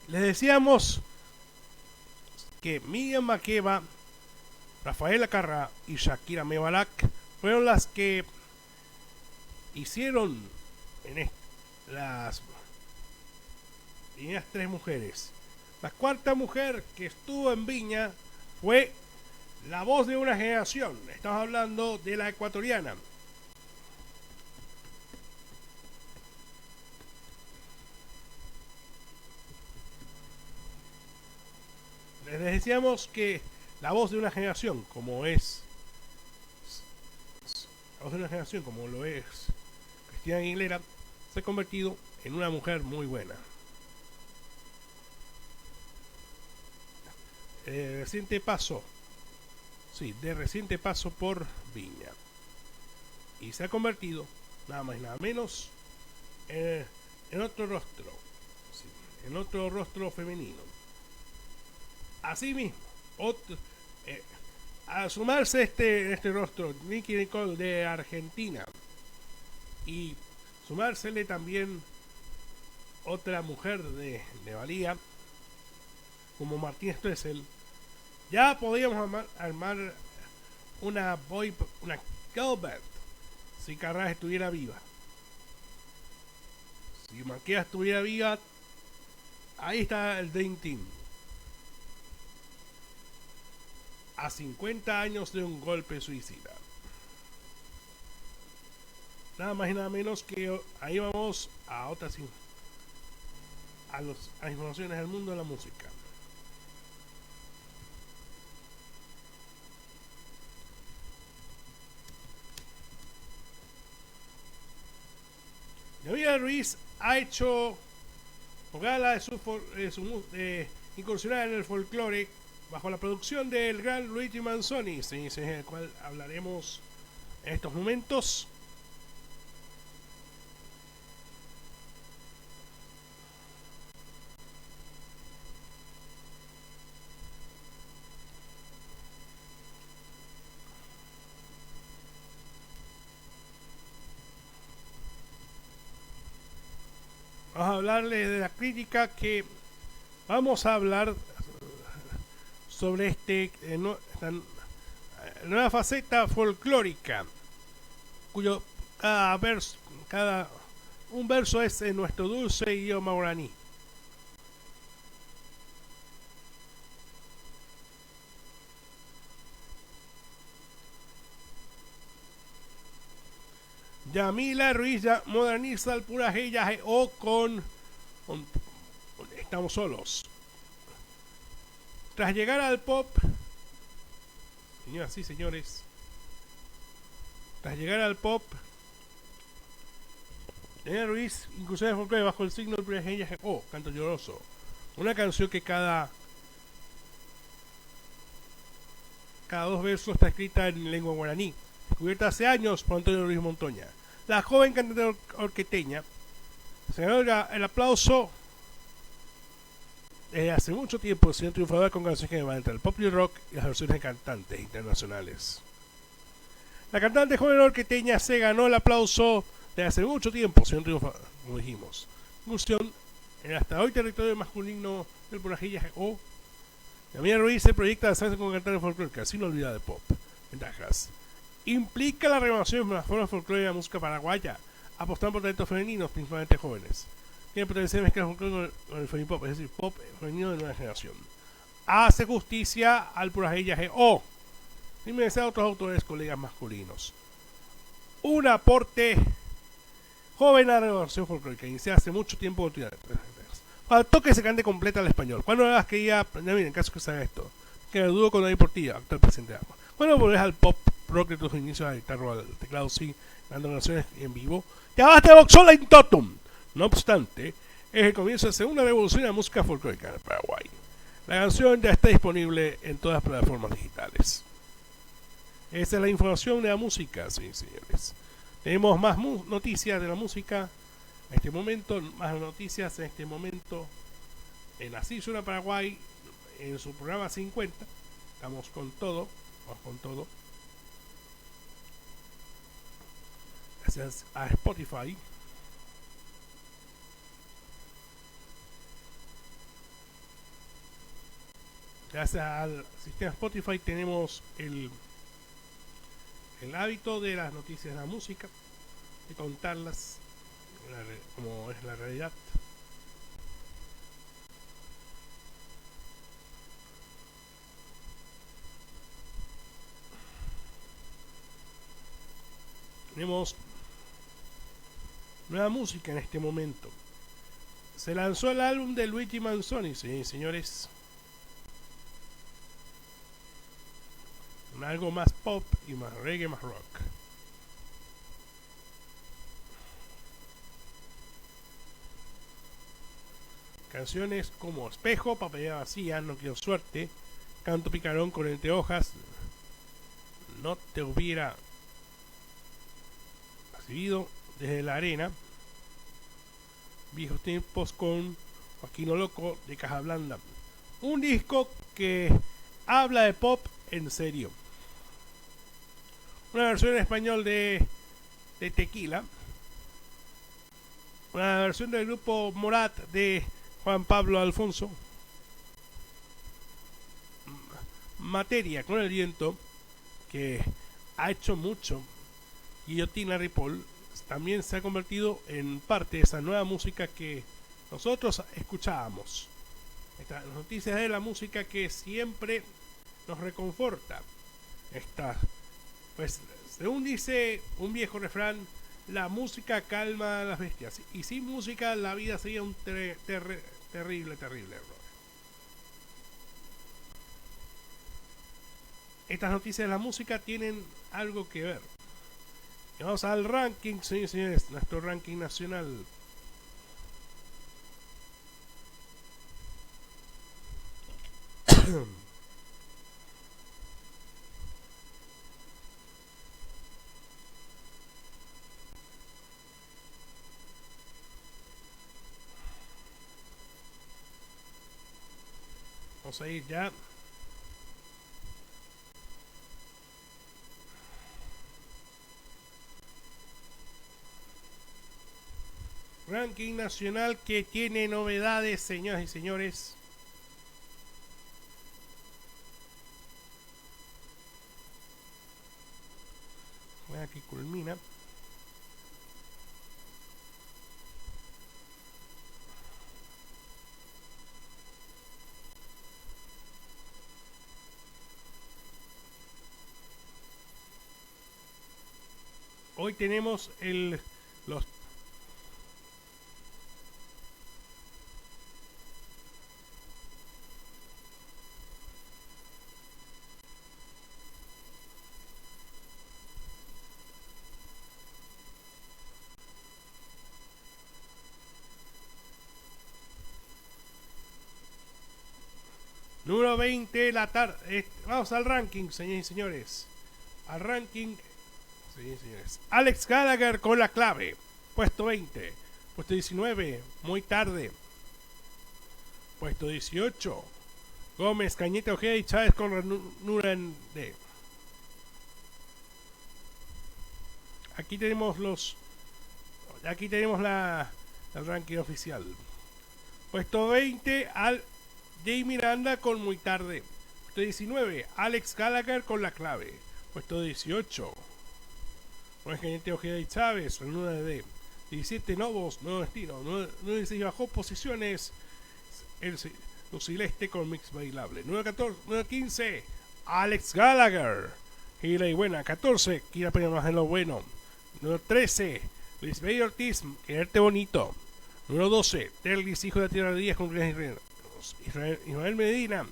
Les decíamos que Miriam Makeba, Rafaela Carrà y Shakira Mebalak fueron las que hicieron en las primeras tres mujeres. La cuarta mujer que estuvo en Viña fue la voz de una generación. Estamos hablando de la ecuatoriana. Les decíamos que la voz de una generación, como es la voz de una generación, como lo es Cristina Aguilera, se ha convertido en una mujer muy buena. Reciente paso, sí, de reciente paso por Viña. Y se ha convertido, nada más y nada menos, en otro rostro, sí, en otro rostro femenino. Asimismo, otro, eh, a sumarse este rostro, Nicki Nicole de Argentina, y sumársele también otra mujer de valía, como Martín Stoessel, ya podíamos armar una girl band si Carrasco estuviera viva. Si Maquia estuviera viva, ahí está el Dream Team. A 50 años de un golpe suicida. Nada más y nada menos que ahí vamos a otras a informaciones del mundo de la música. Yamila Ruiz ha hecho gala de incursionar en el folclore bajo la producción del gran Luigi Manzoni, del cual hablaremos en estos momentos. Vamos a hablarles de la crítica que vamos a hablar sobre esta nueva faceta folclórica, cuyo un verso es en nuestro dulce idioma guaraní. Yamila Ruiz moderniza el purajeyaje o con Estamos solos. Tras llegar al pop, señoras y señores, tras llegar al pop, Yamila Ruiz inclusive folclore bajo el signo del purajeyaje o canto lloroso, una canción que cada dos versos está escrita en lengua guaraní, descubierta hace años por Antonio Ruiz Montoña. La joven cantante orqueteña se ganó el aplauso desde hace mucho tiempo, siendo triunfadora con canciones que van entre el pop y el rock y las versiones de cantantes internacionales. La cantante joven orqueteña se ganó el aplauso desde hace mucho tiempo, siendo triunfadora, como dijimos. Incursión en hasta hoy territorio masculino del Porajilla o Yamila Ruiz se proyecta lanzarse como cantante folclórica, sin olvidar de pop. Ventajas. Implica la renovación de las formas folclóricas de la música paraguaya, apostando por talentos femeninos, principalmente jóvenes. Tiene potencial de mezclar folclore con el femipop, es decir, pop femenino de nueva generación. Hace justicia al purajeyaje o, sin merecer a otros autores, colegas masculinos. Un aporte joven a la renovación folclórica, iniciada hace mucho tiempo. Faltó que se cante completa al español. ¿Cuándo las quería aprender? Miren, en caso que se haga esto, que lo dudo cuando hay por ti, actual presidente de Agua. ¿Cuándo volvés al pop rock de tus inicios, a guitarra, al teclado, sí, dando canciones en vivo? ¡Ya basta de Voxola in totum! No obstante, es el comienzo de la segunda revolución de la música folclórica en Paraguay. La canción ya está disponible en todas las plataformas digitales. Esa es la información de la música, sí, señores. Tenemos más noticias de la música en este momento, más noticias en este momento en Así Suena Paraguay, en su programa 50. Vamos con todo. Gracias a Spotify. Gracias al sistema Spotify tenemos el hábito de las noticias de la música, de contarlas como es la realidad. Tenemos nueva música en este momento. Se lanzó el álbum de Luigi Manzoni, sí, señores. Algo más pop y más reggae, más rock. Canciones como Espejo, Papaya Vacía, No Quiero Suerte, Canto Picarón con Entre Hojas, No Te Hubiera Recibido, Desde la Arena, Viejos Tiempos con Joaquino Loco de Caja Blanda. Un disco que habla de pop en serio. Una versión en español de Tequila. Una versión del grupo Morat de Juan Pablo Alfonso. Materia con el viento, que ha hecho mucho. Guillotina Ripoll también se ha convertido en parte de esa nueva música que nosotros escuchábamos. Estas noticias de la música que siempre nos reconforta. Pues según dice un viejo refrán, la música calma a las bestias, y sin música la vida sería un terrible error. Estas noticias de la música tienen algo que ver. Y vamos al ranking, señores, nuestro ranking nacional. Vamos a ir ya. Ranking nacional que tiene novedades, señoras y señores. Aquí culmina. Hoy tenemos los número 20 la tarde. Vamos al ranking, señores y señores. Al ranking. Sí, señores. Alex Gallagher con La Clave, puesto 20. Puesto 19, Muy Tarde. Puesto 18, Gómez, Cañete, Ojeda y Chávez con Ranura D. Aquí tenemos el ranking oficial. Puesto 20, Jay Miranda con Muy Tarde. Puesto 19, Alex Gallagher con La Clave. Puesto 18, Gómez, Cañete, Ojeda y Chávez, Ranura D. 17, Novos, Nuevo Destino. 9 bajó posiciones el Lucileste con Mix Bailable. 9-15, Alex Gallagher, Gira y Buena. 14, Kira Peña Más de lo Bueno. Número 13, Luis Bey Ortiz, Quererte Bonito. Número 12, Terlis, Hijo de la Tierra de Díaz con Ismael Medina.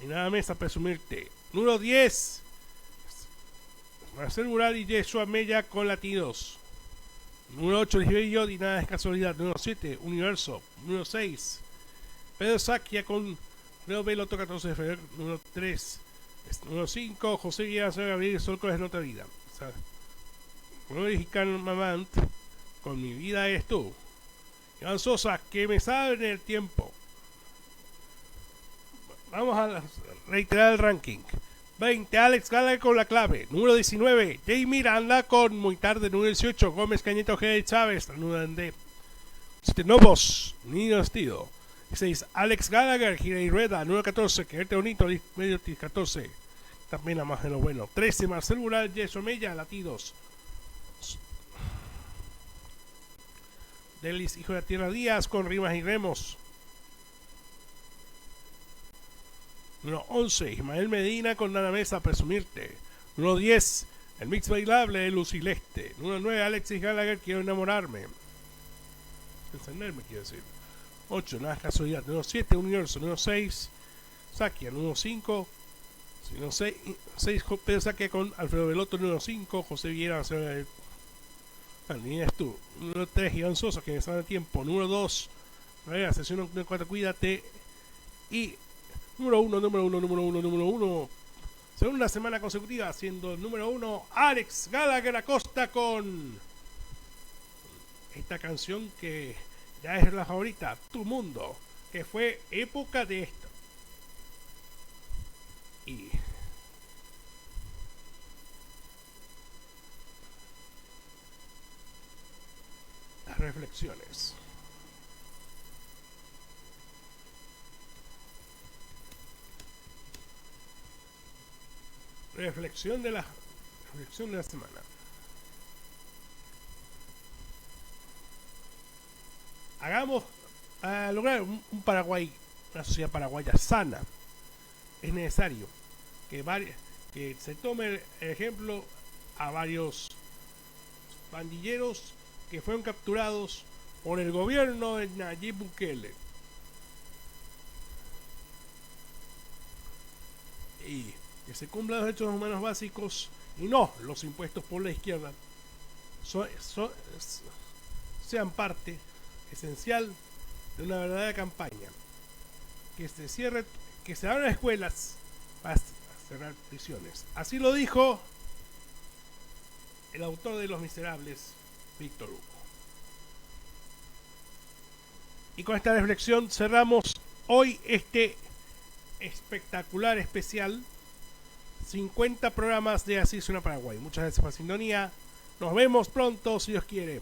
Hay nada más a presumirte. Número 10, Marcel Mural y Yeshua Mella con Latidos. Número 8, Lisbeth y Nada es Casualidad. Número 7, Universo. Número 6, Pedro Saquia con Leo Veloto, 14 de febrero. Número 3, número 5, José Guillermo Gabriel Sol con Es Otra Vida. Número Mamant con Mi Vida Eres Tú. Iván Sosa, Que Me Sabe en el Tiempo. Vamos a reiterar el ranking. 20, Alex Gallagher con La Clave. Número 19, Jay Miranda con Muy Tarde. Número 18, Gómez, Cañete, Ojeda y Chávez. Número D. Novos, Niño Vestido. 16, Alex Gallagher, Gira y Rueda. Número 14, Quererte Bonito, medio 14. También a más de lo bueno. 13, Marcel Mural, Yeso Mella, Latidos. Delis, Hijo de la Tierra Díaz, con rimas y remos. Número 11, Ismael Medina, con Nana Mesa, Presumirte. Número 10, El Mix Bailable de Lucileste. Número 9, Alexis Gallagher, Quiero Enamorarme. Encenderme, quiero decir. 8, Nada es Casualidad. Número 7, Universo. Número 6, Sakia. Número 5, número 6, Pedro Sakia con Alfredo Veloto. Número 5, José Villera. Ni eres tú. Número 3, Iván Sosa, que me sabe el tiempo. Número 2, sesión número 4, Cuídate. Y número 1. Segunda semana consecutiva, siendo el número 1, Alex Gallagher Acosta con esta canción que ya es la favorita, Tu Mundo, que fue época de esto. Y las reflexiones. Reflexión de la semana. Hagamos a lograr un Paraguay, una sociedad paraguaya sana. Es necesario que se tome el ejemplo a varios pandilleros que fueron capturados por el gobierno de Nayib Bukele. Y que se cumplan los derechos humanos básicos y no los impuestos por la izquierda sean parte esencial de una verdadera campaña. Que se abran escuelas para cerrar prisiones. Así lo dijo el autor de Los Miserables, Víctor Hugo. Y con esta reflexión cerramos hoy este espectacular especial 50 programas de Así Suena Paraguay. Muchas gracias por la sintonía. Nos vemos pronto, si Dios quiere.